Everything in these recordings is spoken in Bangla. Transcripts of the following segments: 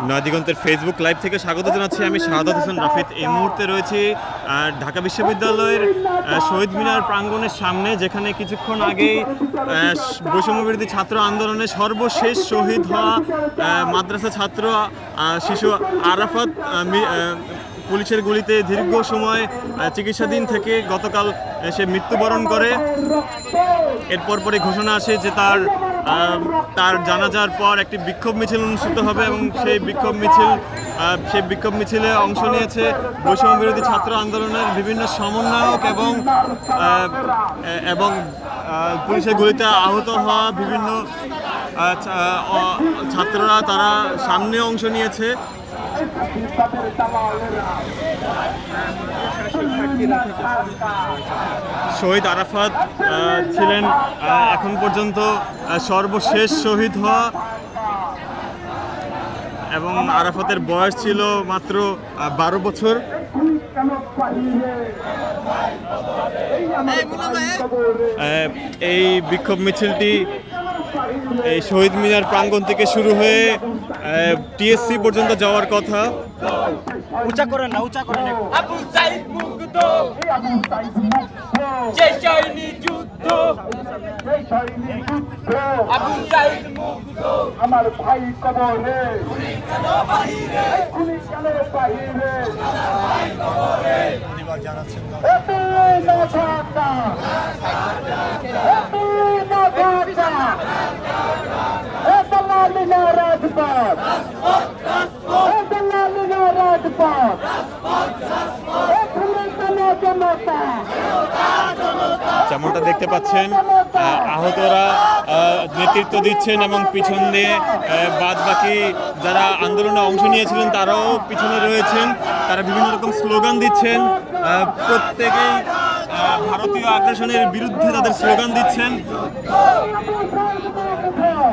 নয়াদিগন্তের ফেসবুক লাইভ থেকে স্বাগত জানাচ্ছি আমি শাহাদাত হোসেন রাফিদ। এই মুহূর্তে রয়েছি ঢাকা বিশ্ববিদ্যালয়ের শহীদ মিনার প্রাঙ্গণের সামনে, যেখানে কিছুক্ষণ আগেই বৈষম্যবিরোধী ছাত্র আন্দোলনে সর্বশেষ শহীদ হওয়া মাদ্রাসা ছাত্র শিশু আরাফাত পুলিশের গুলিতে দীর্ঘ সময় চিকিৎসাধীন থেকে গতকাল সে মৃত্যুবরণ করে। এরপর পরে ঘোষণা আসে যে তার জানাজার পর একটি বিক্ষোভ মিছিল অনুষ্ঠিত হবে এবং সেই বিক্ষোভ মিছিলে অংশ নিয়েছে বৈষম্যবিরোধী ছাত্র আন্দোলনের বিভিন্ন সমন্বয়ক এবং পুলিশের গুলিতে আহত হওয়া বিভিন্ন ছাত্ররা, তারা সামনে অংশ নিয়েছে। শহীদ আরাফাত ছিলেন এখন পর্যন্ত সর্বশেষ শহীদ হওয়া, এবং আরাফাতের বয়স ছিল মাত্র 12 বছর। এই বিক্ষোভ মিছিলটি এই শহীদ মিনার প্রাঙ্গণ থেকে শুরু হয়ে টিএসসি পর্যন্ত যাওয়ার কথা। উঁচা করেন না, উঁচা করেন। আবু সাইদ মুগ্ধ, যে সৈনিক যুদ্ধ, আবু সাইদ মুগ্ধ, আমার ভাই কবরে, গুলি কেন বাহিরে, গুলি কেন বাহিরে, ভাই কবরে, ধন্যবাদ জানাচ্ছেন। এত না ঢাকা, এত না ঢাকা, এত না মিনা রাজপথ, এত না মিনা রাজপথ, এখানে কেন জনতা, যেমনটা দেখতে পাচ্ছেন, আহতরা নেতৃত্ব দিচ্ছেন এবং পিছন দিয়ে বাদ বাকি যারা আন্দোলনে অংশ নিয়েছিলেন তারাও পিছনে রয়েছেন। তারা বিভিন্ন রকম স্লোগান দিচ্ছেন, প্রত্যেকেই ভারতীয় আগ্রাসনের বিরুদ্ধে তাদের স্লোগান দিচ্ছেন।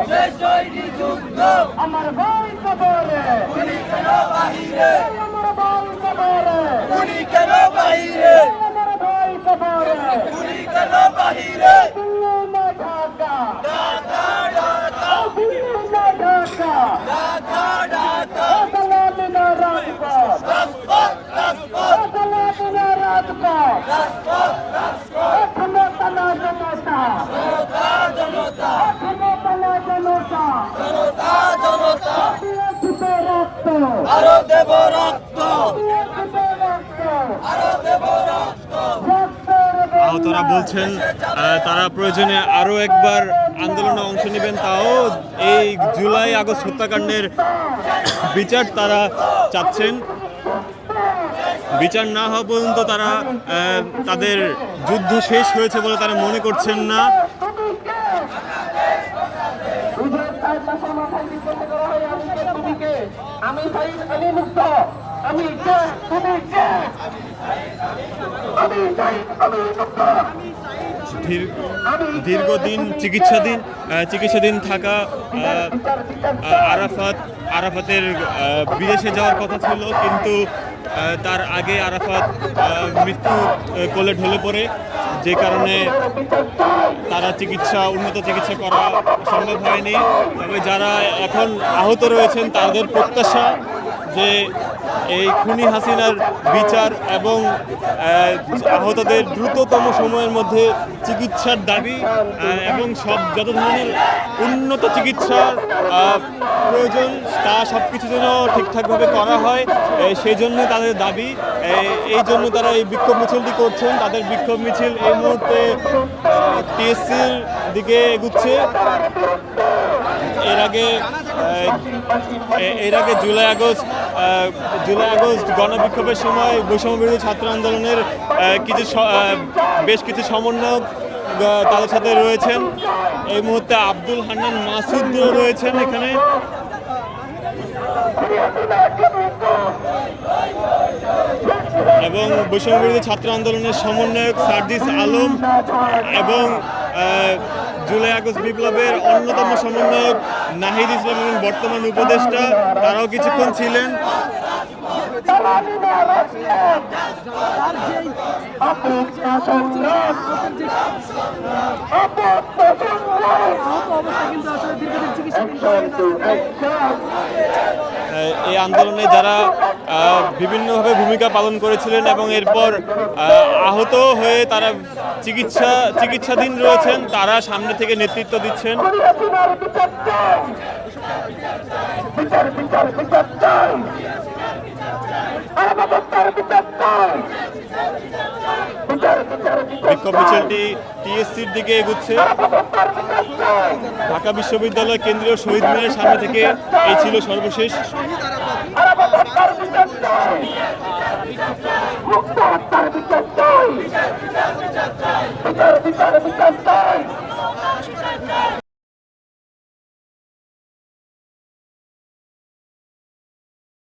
যে সৈনিক যুদ্ধ, আমার ভাই কবরে, গুলি কেন বাহিরে, আমার ভাই কবরে, গুলি কেন বাহিরে, আমার ভাই কবরে, গুলি কেন বাহিরে, দিল্লি না ঢাকা, ঢাকা ঢাকা, দিল্লি না ঢাকা, ঢাকা ঢাকা, এতলা মিনা রাজপথ, রাজপথ রাজপথ, এতলা মিনা রাজপথ, রাজপথ রাজপথ, এখনো তালা জনতা, জনতা জনতা, এখনো তালা জনতা, জনতা জনতা, দিয়েছে রক্ত, আরো দেব রক্ত, দিয়েছে রক্ত, আরো দেব রক্ত, রক্তের আহতরা বলছেন তারা প্রয়োজনে আরও একবার আন্দোলনে অংশ নেবেন, তাও এই জুলাই আগস্ট হত্যাকাণ্ডের বিচার তারা চাচ্ছেন। বিচার না হওয়া পর্যন্ত তারা তাদের যুদ্ধ শেষ হয়েছে বলে তারা মনে করছেন না। আমি শহীদ আলী মুক্ত, আমি কে, তুমি কে, আমি শহীদ আলী মুক্ত, দীর্ঘদিন চিকিৎসাধীন থাকা আরাফাতের বিদেশে যাওয়ার কথা ছিল, কিন্তু তার আগে আরাফাত মৃত্যু কোলে ঢলে পড়ে, যে কারণে তারা উন্নত চিকিৎসা করা সম্ভব হয়নি। তবে যারা এখন আহত রয়েছেন তাদের প্রত্যাশা যে এই খুনি হাসিনার বিচার এবং আহতদের দ্রুততম সময়ের মধ্যে চিকিৎসার দাবি এবং যত ধরনের উন্নত চিকিৎসার প্রয়োজন তা সব কিছু যেন ঠিকঠাকভাবে করা হয়, সেই জন্য তাদের দাবি। এই জন্য তারা এই বিক্ষোভ মিছিলটি করছেন। তাদের বিক্ষোভ মিছিল এই মুহূর্তে টিএসসির দিকে এগুচ্ছে। এর আগে জুলাই আগস্ট গণবিক্ষোভের সময় বৈষম্যবিরোধী ছাত্র আন্দোলনের বেশ কিছু সমন্বয়ক তাদের সাথে রয়েছেন। এই মুহূর্তে আব্দুল হান্নান মাসুদ রয়েছেন এখানে। এবং বৈষম্যবিরোধী ছাত্র আন্দোলনের সমন্বয়ক সার্জিস আলম এবং জুলাই আগস্ট বিপ্লবের অন্যতম সমন্বয়ক নাহিদ ইসলাম এবং বর্তমান উপদেষ্টা তারাও কিছুক্ষণ ছিলেন। এই আন্দোলনে যারা বিভিন্নভাবে ভূমিকা পালন করেছিলেন এবং এরপর আহত হয়ে তারা চিকিৎসাধীন রয়েছেন, তারা সামনে থেকে নেতৃত্ব দিচ্ছেন। বিক্ষোভ মিছিলটি টিএসসির দিকে এগুচ্ছে। ঢাকা বিশ্ববিদ্যালয় কেন্দ্রীয় শহীদ মিনারের সামনে থেকে এই ছিল সর্বশেষ। মুক্ত হত্যার বিচার চাই। বিচার বিচার বিচার চাই।